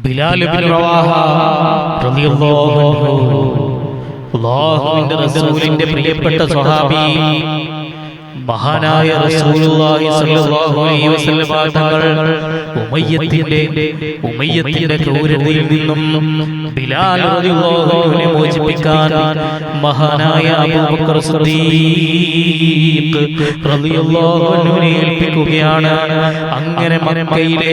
Bilal Ibnu Rawaha റളിയല്ലാഹു അൻഹു അല്ലാഹുവിന്റെ റസൂലിന്റെ പ്രിയപ്പെട്ട സ്വഹാബി മഹാനായ റസൂലുള്ളാഹി സ്വല്ലല്ലാഹു അലൈഹി വസല്ലം തങ്ങൾ ഉമയ്യത്തിന്റെ ക്രൂരതയിൽ നിന്നും ബിലാൽ റളിയല്ലാഹു അൻഹുവിനെ മോചിപ്പിക്കാൻ മഹാനായ അബൂബക്കർ സിദ്ദീഖ് റളിയല്ലാഹു അൻഹുവിനെ ഏൽപ്പിക്കുകയാണ്. അങ്ങനെ മക്കയിലെ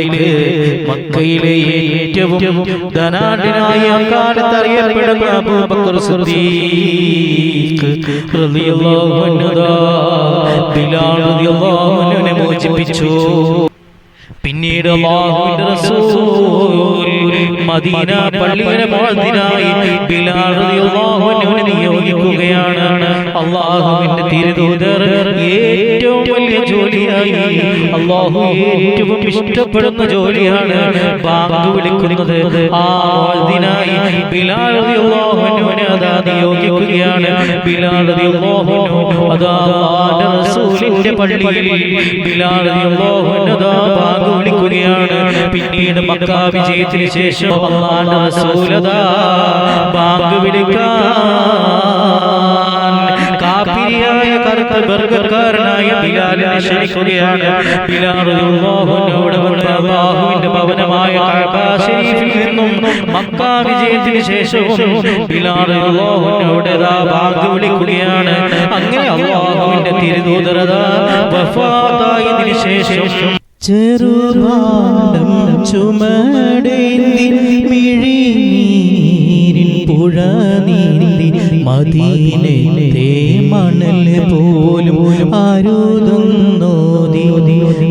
ഏറ്റവും ധനാഢ്യനായ അക്കാലത്ത് അറിയപ്പെടുന്ന അബൂബക്കർ സിദ്ദീഖ് റളിയല്ലാഹു അൻഹു ബിലാൽ റളിയല്ലാഹു അൻഹുവിനെ മോചിപ്പിച്ചു. പിന്നീട് അല്ലാഹുവിന്റെ റസൂൽ മദീന പള്ളിയുടെ മുഅദ്ദിനായി ബിലാൽ റളിയല്ലാഹു അൻഹുവിനെ നിയോഗിക്കുകയാണ്. അല്ലാഹുവിന്റെ തിരുദൂതർ ഏറ്റവും വലിയ ജോലിയായി, അല്ലാഹു ഏറ്റവും ഇഷ്ടപ്പെടുന്ന ജോലിയാണ് ബാങ്ക് വിളിക്കുന്നത്. ആ മുഅദ്ദിനായി ബിലാൽ റളിയല്ലാഹു അൻഹുവിനെ അതാ നിയോഗിക്കുകയാണ്. ബിലാൽ റളിയല്ലാഹു അൻഹു അതാ അല്ലാഹുവിന്റെ റസൂലിന്റെ പള്ളിയിൽ ബിലാൽ റളിയല്ലാഹു അൻഹു അതാ ബാങ്ക് വിളിക്കുകയാണ്. പിന്നീട് മക്ക വിജയത്തിന് ശേഷം അല്ലാഹുവിന്റെ റസൂൽ അതാ ബാങ്ക് വിളിക്കാൻ കാഫിരിയായ കറുത്ത വർഗ്ഗക്കാരനായ ബിലാലിനെ ക്ഷണിക്കുകയാണ്. ബിലാൽ റളിയല്ലാഹു അൻഹു അവിടെ വന്ന് അല്ലാഹുവിന്റെ ഭവനമായ കഅബ ശരീഫിൽ നിന്നും മക്ക വിജയത്തിന് ശേഷവും ബിലാൽ റളിയല്ലാഹു അൻഹു അവിടെ ബാങ്ക് വിളിക്കുകയാണ്. അങ്ങനെ അല്ലാഹുവിന്റെ തിരുദൂതർ വഫാത്തായതിനു ശേഷം ചെറുപാടം ചുമടേന്തി മിഴിനീരിൻ പുഴ നീന്തി മദീനത്തെ മണൽ പോലും ആരുതുന്നോതി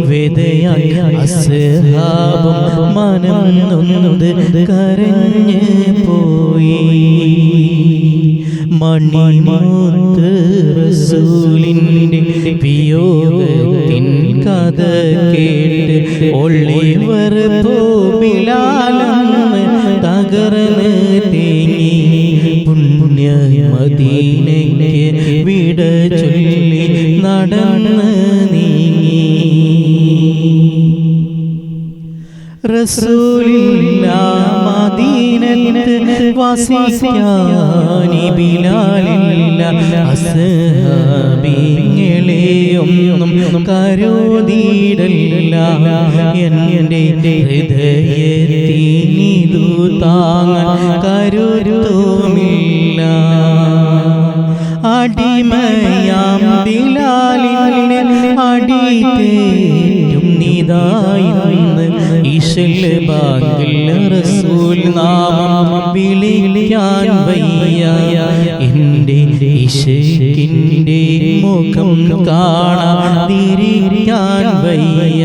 വേദയായി അസ്ഹാബും മനം നൊന്ത് കരഞ്ഞു പോയി. മണിമുത്ത് റസൂലിന്റെ വിയോഗത്തിൻ കഥ കേട്ട് ഒളിവർ ബിലാലെന്ന് തകർന്ന് തേങ്ങി. പുണ്യ മദീനയ്ക്ക് വിട ചൊല്ലി നടന്ന് നീങ്ങി. റസൂലില്ല മദീനത്ത് വസിക്കാനി ബിലാലില്ല അസ്ഹാബിങ്ങളെയൊന്നും കരുതിയിടല്ല. എൻ്റെ ഹൃദയത്തിനിതു താങ്ങാൻ കരുത്തുമില്ല. അടിമയാം ബിലാലിനെ അടിതേറ്റും നിദായിന്ന് ഇശൽ ബാങ്കിൽ റസൂൽ നാമം വിളിക്കാൻ വയ്യ. എൻ്റെ ഇശക്കിൻ്റെ മുഖം കാണാതിരിക്കാൻ വയ്യ.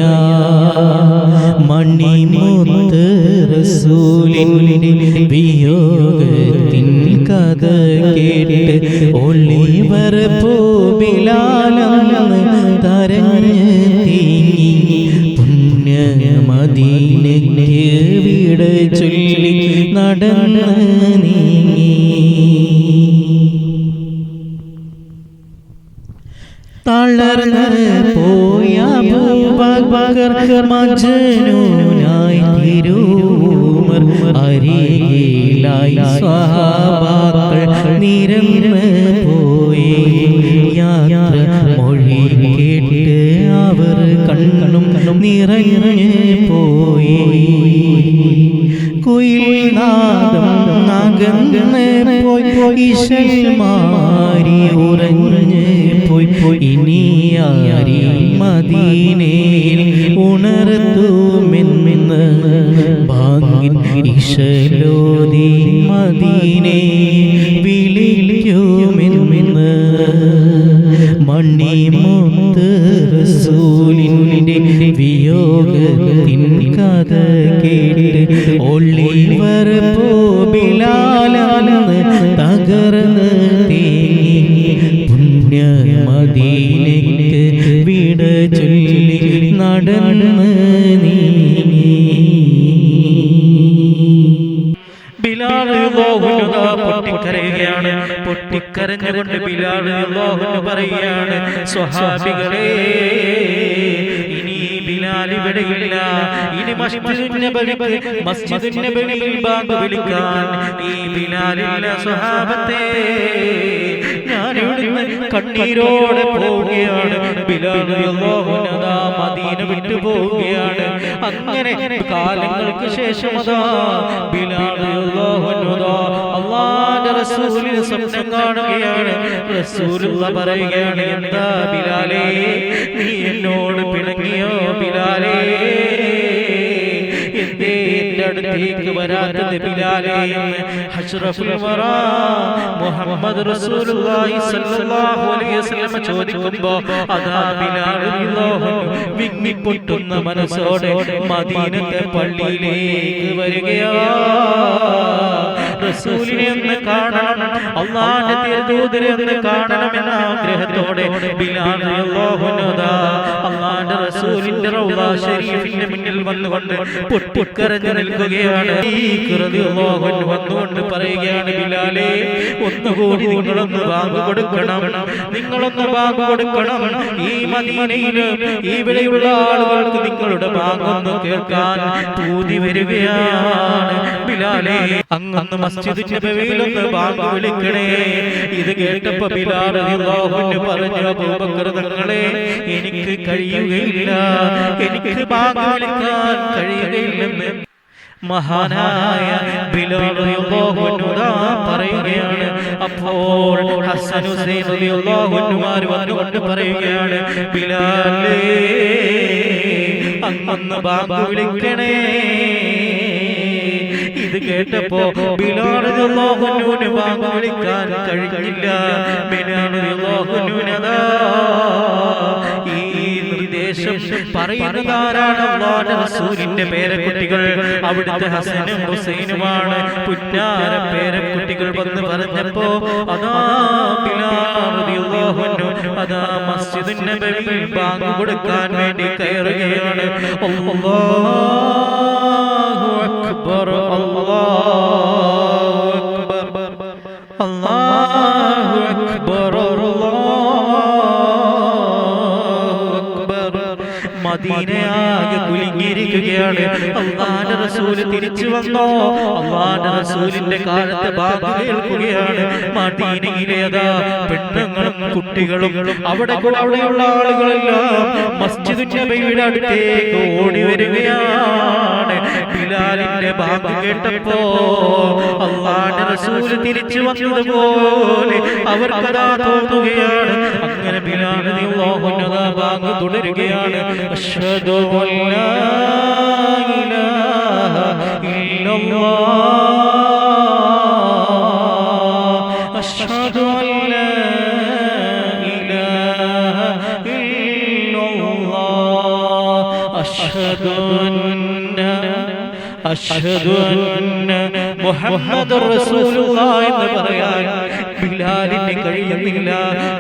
മണിമുത്ത് റസൂലിൻ്റെ വിയോഗത്തിൻ കഥ കേട്ട് ഒളിവർ ബിലാലെന്ന് കരഞ്ഞ് തീങ്ങി. പുണ്യ മദീനയ്ക്ക് വിട ചൊല്ലി നടന്ന് നീങ്ങി. തളർന്ന് പോയ അബൂബക്കർ മജ്നൂനായി തിരുമർ അരികിലായി സ്വഹാബാക്കൾ നിരന്ന് പോയി. യാത്ര മൊഴി കേട്ട് അവർ കണ്ണും നിറഞ്ഞ് പോയി. കുയിൽനാദം അകന്ന് പോയി ഇശൽ മാരി ഉറഞ്ഞ് പോയി. ഇനിയാരി മദീനയിൽ ഉണർത്തുമെന്ന് ബാങ്കിൻ ഇശലോതി മദീനെ വിളിക്കുമെന്ന്. മണിമുത്ത് റസൂലിന്റെ വിയോഗത്തിൻ കഥ കേട്ട് ഒളിവർ ബിലാലെന്ന് തകർന്ന് തേങ്ങി. പുണ്യ മദീനയ്ക്ക് വിട ചൊല്ലി നടന്ന് നീങ്ങി. ബിലാൽ റളിയല്ലാഹു അൻഹു പൊട്ടിക്കരയുകയാണ്. പൊട്ടിക്കരഞ്ഞുകൊണ്ട് ബിലാൽ റളിയല്ലാഹു അൻഹു പറയുകയാണ്, സ്വഹാബികളെ, ഇനി ബിലാൽ ഇവിടെയില്ല. ഇനി മസ്ജിദുൻ നബവിയിൽ ബാങ്ക് വിളിക്കാൻ ഈ ബിലാലില്ല സ്വഹാബത്തെ. ഞാൻ ഇവിടുന്ന് കണ്ണീരോടെ പോവുകയാണ്. ബിലാൽ റളിയല്ലാഹു അൻഹു മദീന വിട്ടു പോവുകയാണ്. അങ്ങനെ കാലങ്ങൾക്ക് ശേഷം ബിലാൽ റളിയല്ലാഹു അൻഹു അല്ലാഹുവിന്റെ റസൂലിനെ സ്വപ്നം കാണുകയാണ്. റസൂലുള്ളാഹി പറയുകയാണ്, എന്താ ബിലാലേ, നീ എന്നോട് പിണങ്ങിയോ ബിലാലേ? എന്തേ എന്റെ അടുത്തേക്ക് വരാത്തത് ബിലാലേ എന്ന് അഷ്റഫുൽ വറാ മുഹമ്മദ് റസൂലുള്ളാഹി സ്വല്ലല്ലാഹു അലൈഹി വസല്ലം ചോദിക്കുമ്പോൾ അതാ ബിലാൽ റളിയല്ലാഹു അൻഹു വിങ്ങിപ്പൊട്ടുന്ന മനസ്സോടെ മദീനത്തെ പള്ളിയിലേക്ക് വരികയാണ്. റസൂലിനെ ഒന്ന് കാണണം, അല്ലാഹുവിന്റെ തിരുദൂതരെ ഒന്ന് കാണണമെന്ന ആഗ്രഹത്തോടെ ബിലാൽ റളിയല്ലാഹു അൻഹു അല്ലാഹുവിന്റെ റസൂലിന്റെ റൗള ശരീഫിന്റെ മുന്നിൽ വന്നുകൊണ്ട് പൊട്ടിക്കരഞ്ഞു നിൽക്കുകയാണ്. റളിയല്ലാഹു അൻഹു വന്നുകൊണ്ട് പറയുകയാണ്, ബിലാലേ, ഒന്നുകൂടി നിങ്ങളൊന്ന് ബാങ്ക് കൊടുക്കണം, നിങ്ങളൊന്ന് ബാങ്ക് കൊടുക്കണം. ഈ മദീനയിൽ ഇവിടെയുള്ള ആളുകൾക്ക് നിങ്ങളുടെ ബാങ്ക് ഒന്ന് കേൾക്കാൻ പൂതി വരികയാണ്. ബിലാലേ, അങ്ങ് മസ്ജിദുൻ നബവിയിൽ ഒന്ന് ബാങ്ക് വിളിക്കണേ. ഇത് കേട്ടപ്പോൾ ബിലാൽ റളിയല്ലാഹു അൻഹു പറഞ്ഞു, അബൂബക്കർ തങ്ങളെ, എനിക്ക് കഴിയുകയില്ല, എനിക്ക് ബാങ്ക് വിളിക്കാൻ കഴിയുകയില്ലെന്ന് മഹാനായ ബിലാൽ റളിയല്ലാഹു അൻഹു പറയുകയാണ്. അപ്പോൾ ഹസൻ ഹുസൈൻ റളിയല്ലാഹു അൻഹുമാർ വന്നുകൊണ്ട് പറയുകയാണ്, ബിലാലേ, അങ്ങ് ബാങ്ക് വിളിക്കണേ. ഇത് കേട്ടപ്പോ ബിലാൽ റളിയല്ലാഹു അൻഹുവിന് ബാങ്ക് വിളിക്കാൻ കഴിഞ്ഞില്ല. ബിലാൽ റളിയല്ലാഹു അൻഹു ഈ നിർദ്ദേശം പറയുന്നത് ആരാണ്? അല്ലാഹുവിന്റെ റസൂലിന്റെ പേരക്കുട്ടികൾ, അവിടുത്തെ ഹസനും ഹുസൈനുമാണ്. പുന്നാര പേരക്കുട്ടികൾ വന്ന് പറഞ്ഞപ്പോ അതാ ബിലാൽ റളിയല്ലാഹു അൻഹു അതാ മസ്ജിദുൻ നബവിയിൽ ബാങ്ക് കൊടുക്കാൻ വേണ്ടി കയറുകയാണ്. അല്ലാഹു അക്ബർ, അല്ലാഹു അക്ബർ, അല്ലാഹു അക്ബർ, മദീനയാകെ കുലുങ്ങിയിരിക്കുകയാണ്. അല്ലാഹുവിന്റെ റസൂൽ തിരിച്ചു വന്നോ? അല്ലാഹുവിന്റെ റസൂലിന്റെ കാലത്ത് ബാങ്ക് കേൾക്കുകയാണ്. മദീനയിലെ പെണ്ണുങ്ങളും കുട്ടികളും അവിടെയുള്ള ആളുകളെല്ലാം മസ്ജിദുൻ നബവിയുടെ അടുത്തേക്ക് ഓടി വരികയാണ്. ബിലാലിന്റെ ബാങ്ക് കേട്ടപ്പോ അല്ലാഹുവിന്റെ റസൂൽ തിരിച്ചു വന്നതുപോലെ അവർക്കതാ തോന്നുകയാണ്. അങ്ങനെ ബിലാൽ റളിയല്ലാഹു അൻഹു ബാങ്ക് തുടരുകയാണ്. അഷ്ഹദു അല്ലാ ഇലാഹ ഇല്ലല്ലാഹ്, അഷ്ഹദു അല്ലാ ഇലാഹ ഇല്ലല്ലാഹ്, അഷ്ഹദു അന്ന മുഹമ്മദുർ റസൂലുള്ളാഹ് എന്ന് പറയാൻ ബിലാലിന് കഴിയുന്നില്ല.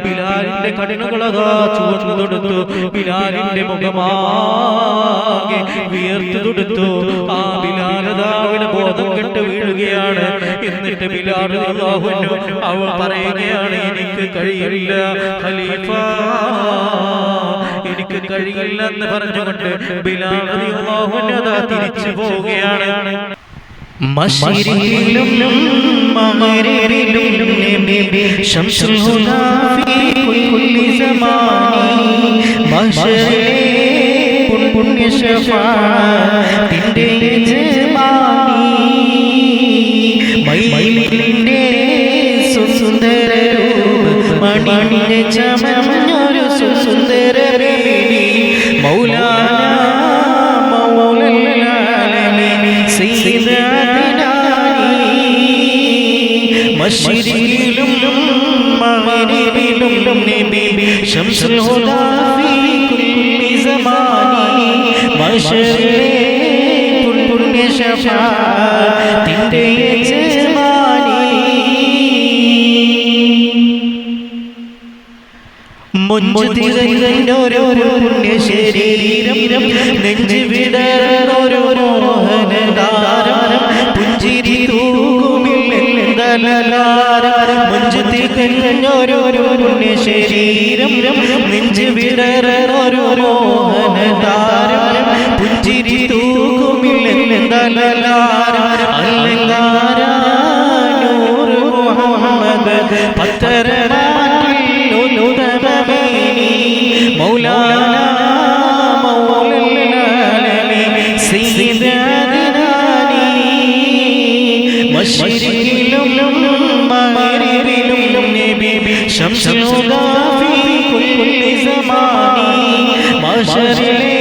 ബിലാലിന്റെ കണ്ണുകളതാ ചുവന്നു തൊടുത്തു, ബിലാലിന്റെ മുഖമാകെ വിയർത്തു തൊടുത്തു. ആ ബിലാലതാവിടെ ബോധം കെട്ട് വീഴുകയാണ്. എന്നിട്ട് ബിലാൽ റളിയല്ലാഹു അൻഹു അവൾ പറയുകയാണ്, എനിക്ക് കഴിയില്ല ഖലീഫ, എനിക്ക് കഴിയില്ല എന്ന് പറഞ്ഞുകൊണ്ട് ബിലാൽ റളിയല്ലാഹു അൻഹു തിരിച്ചു പോവുകയാണ്. മശ്രിഖിലും മഗ്രിബിലും നബി ശംസുൽ ഹുദാ ഫീ കുല്ലി സമാനി, മഹ്ശറിലെ പുണ്യ ശഫാഅത്തിന്റെ യജമാനി, മൈലിന്റെ സുന്ദര രൂപ മണിന്റെ ചമഞ്ഞൊരു സുന്ദര ബേബി, മൗലാന മശ്രിഖിലും മഗ്രിബിലും നബി ശംസുൽ ഹുദാ ഫീ കുല്ലി സമാനി, മഹ്ശറിലെ പുണ്യ ശഫാഅത്തിന്റെ യജമാനി. മുൻതിരഞ്ഞൊരു പുണ്യ ശരീരം, നെഞ്ചു വിടർന്നൊരു മോഹനതാരം, പുഞ്ചിരി തൂകുമില്ലെന്തലാരം, മുൻതിരഞ്ഞൊരു പുണ്യ ശരീരം, നെഞ്ചു വിടർന്നൊരു മോഹനതാരം, അലങ്കാര നൂറ് മുഹമ്മദ് പത്തരമാറ്റിൽ ഉദമമേനി മൗലാന മശ്രിഖിലും മഗ്രിബിലും നബി ശംസുൽ ഹുദാ ഫീ കുല്ലി സമാനി മഹ്ശറിലെ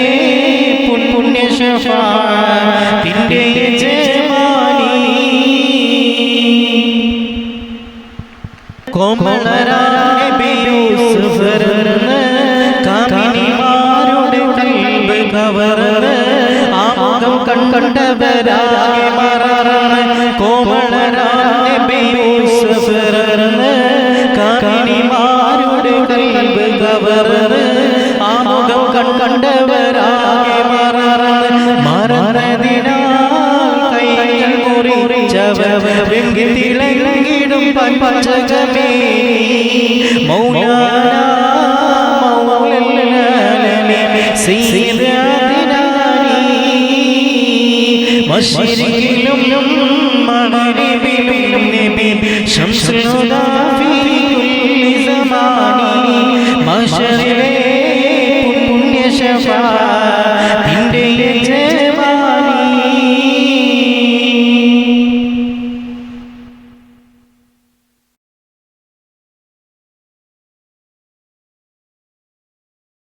പുണ്യ ശഫാഅത്തിന്റെ യജമാനി കോമളരായ നബി യൂസുഫ് കാമിനിമാരുടെ കൽബ് കവർന്ന് ആമുഖം കണ്ടവരാകെ മറന്ന് കോമളരായ നബി യൂസുഫ് കാമിനിമാരുടെ കൽബ് കവർന്ന് ആമുഖം കണ്ടവരാകെ മറന്നതിനാൽ കൈകൾ മുറിച്ചവരും തിളങ്ങിടും പഞ്ചകമേ മൗലാന മശ്രിഖിലും മഗ്രിബിലും